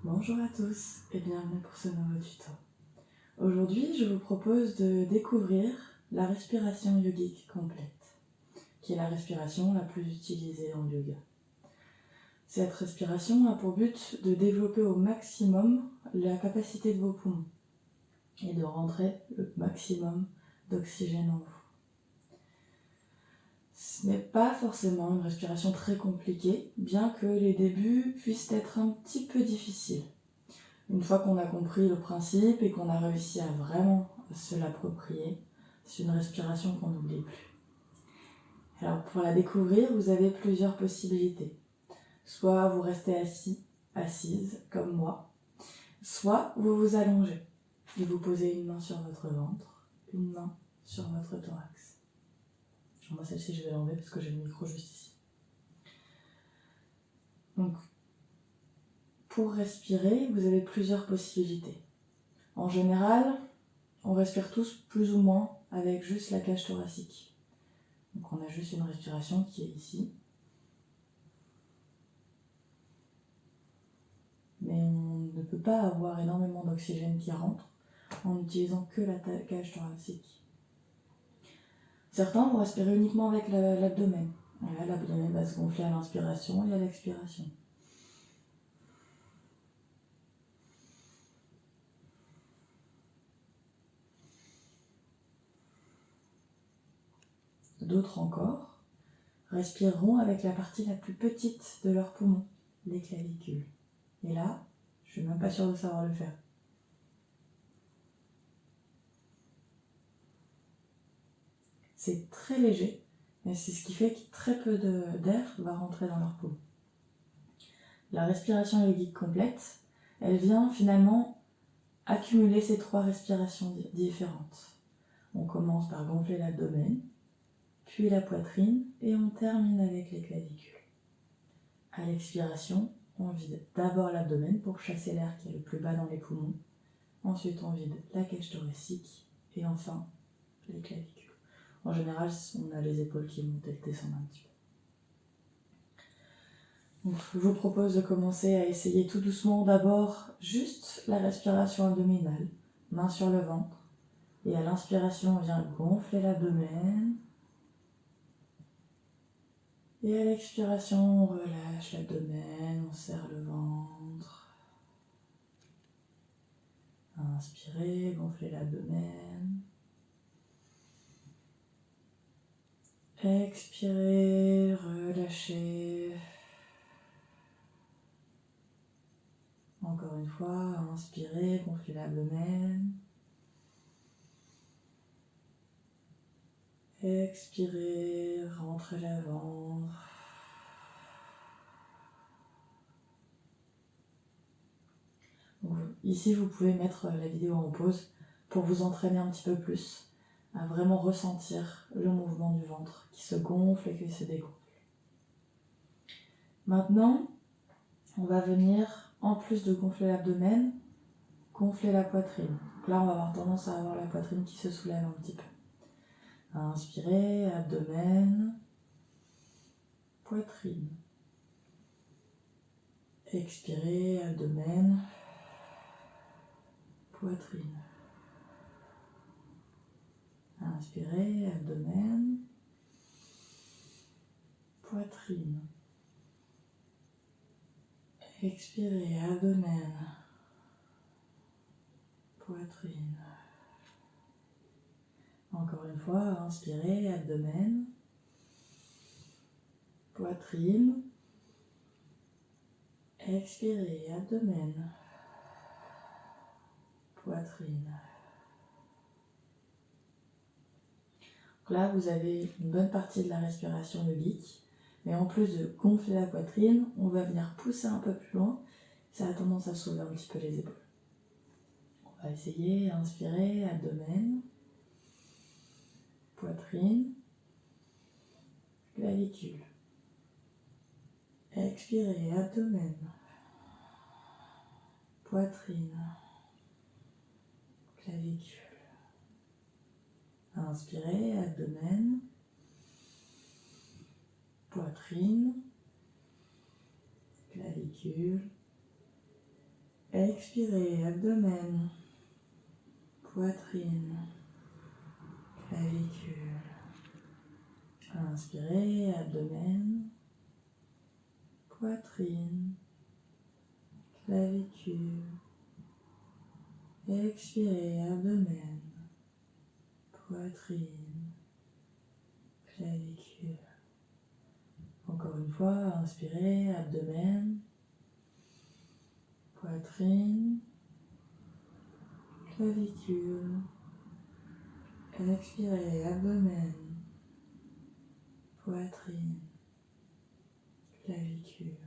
Bonjour à tous et bienvenue pour ce nouveau tuto. Aujourd'hui, je vous propose de découvrir la respiration yogique complète, qui est la respiration la plus utilisée en yoga. Cette respiration a pour but de développer au maximum la capacité de vos poumons et de rentrer le maximum d'oxygène en vous. Ce n'est pas forcément une respiration très compliquée, bien que les débuts puissent être un petit peu difficiles. Une fois qu'on a compris le principe et qu'on a réussi à vraiment se l'approprier, c'est une respiration qu'on n'oublie plus. Alors pour la découvrir, vous avez plusieurs possibilités. Soit vous restez assis, assise, comme moi, soit vous vous allongez et vous posez une main sur votre ventre, une main sur votre thorax. Moi celle-ci je vais l'enlever parce que j'ai le micro juste ici. Donc pour respirer, vous avez plusieurs possibilités. En général, on respire tous plus ou moins avec juste la cage thoracique. Donc on a juste une respiration qui est ici. Mais on ne peut pas avoir énormément d'oxygène qui rentre en utilisant que la cage thoracique. Certains vont respirer uniquement avec l'abdomen. Voilà, l'abdomen va se gonfler à l'inspiration et à l'expiration. D'autres encore respireront avec la partie la plus petite de leur poumon, les clavicules. Et là, je suis même pas sûre de savoir le faire. C'est très léger, mais c'est ce qui fait que très peu d'air va rentrer dans leur poumon. La respiration yogique complète, elle vient finalement accumuler ces trois respirations différentes. On commence par gonfler l'abdomen, puis la poitrine, et on termine avec les clavicules. À l'expiration, on vide d'abord l'abdomen pour chasser l'air qui est le plus bas dans les poumons. Ensuite, on vide la cage thoracique et enfin les clavicules. En général, on a les épaules qui montent et qui descendent un petit peu. Donc, je vous propose de commencer à essayer tout doucement d'abord juste la respiration abdominale, main sur le ventre. Et à l'inspiration, on vient gonfler l'abdomen. Et à l'expiration, on relâche l'abdomen, on serre le ventre. Inspirez, gonflez l'abdomen. Expirez, relâchez. Encore une fois, inspirez, gonflez l'abdomen. Expirez, rentrez le ventre. Donc, ici, vous pouvez mettre la vidéo en pause pour vous entraîner un petit peu plus à vraiment ressentir le mouvement du ventre qui se gonfle et qui se dégonfle. Maintenant, on va venir, en plus de gonfler l'abdomen, gonfler la poitrine. Donc là, on va avoir tendance à avoir la poitrine qui se soulève un petit peu. Inspirez, abdomen, poitrine. Expirez, abdomen, poitrine. Inspirez, abdomen, poitrine. Expirez, abdomen, poitrine. Encore une fois, inspirez, abdomen, poitrine. Expirez, abdomen, poitrine. Donc là, vous avez une bonne partie de la respiration yogique. Mais en plus de gonfler la poitrine, on va venir pousser un peu plus loin. Ça a tendance à soulever un petit peu les épaules. On va essayer, inspirer, abdomen, poitrine, clavicule. Expirez, abdomen, poitrine, clavicule. Inspirez, abdomen, poitrine, clavicule. Expirez, abdomen, poitrine, clavicule. Inspirez, abdomen, poitrine, clavicule. Expirez, abdomen, poitrine, clavicule. Encore une fois, inspirez, abdomen, poitrine, clavicule. Expirez, abdomen, poitrine, clavicule.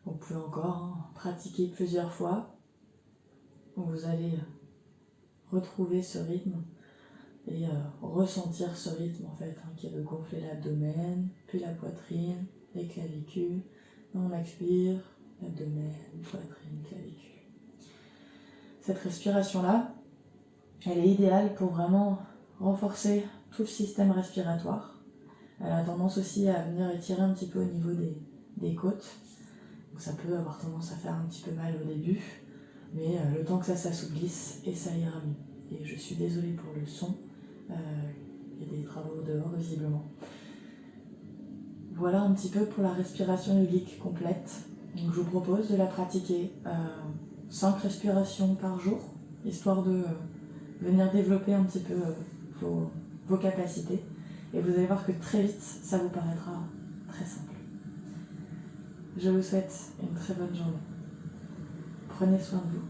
Vous pouvez encore pratiquer plusieurs fois. Vous allez retrouver ce rythme et ressentir ce rythme en fait, qui est de gonfler l'abdomen, puis la poitrine, les clavicules. On expire, abdomen, poitrine, clavicule. Cette respiration-là, elle est idéale pour vraiment renforcer tout le système respiratoire. Elle a tendance aussi à venir étirer un petit peu au niveau des côtes. Donc ça peut avoir tendance à faire un petit peu mal au début, mais le temps que ça s'assouplisse et ça ira mieux. Et je suis désolée pour le son, il y a des travaux dehors visiblement. Voilà un petit peu pour la respiration yogique complète. Donc je vous propose de la pratiquer 5 respirations par jour, histoire de venir développer un petit peu vos capacités. Et vous allez voir que très vite, ça vous paraîtra très simple. Je vous souhaite une très bonne journée. Prenez soin de vous.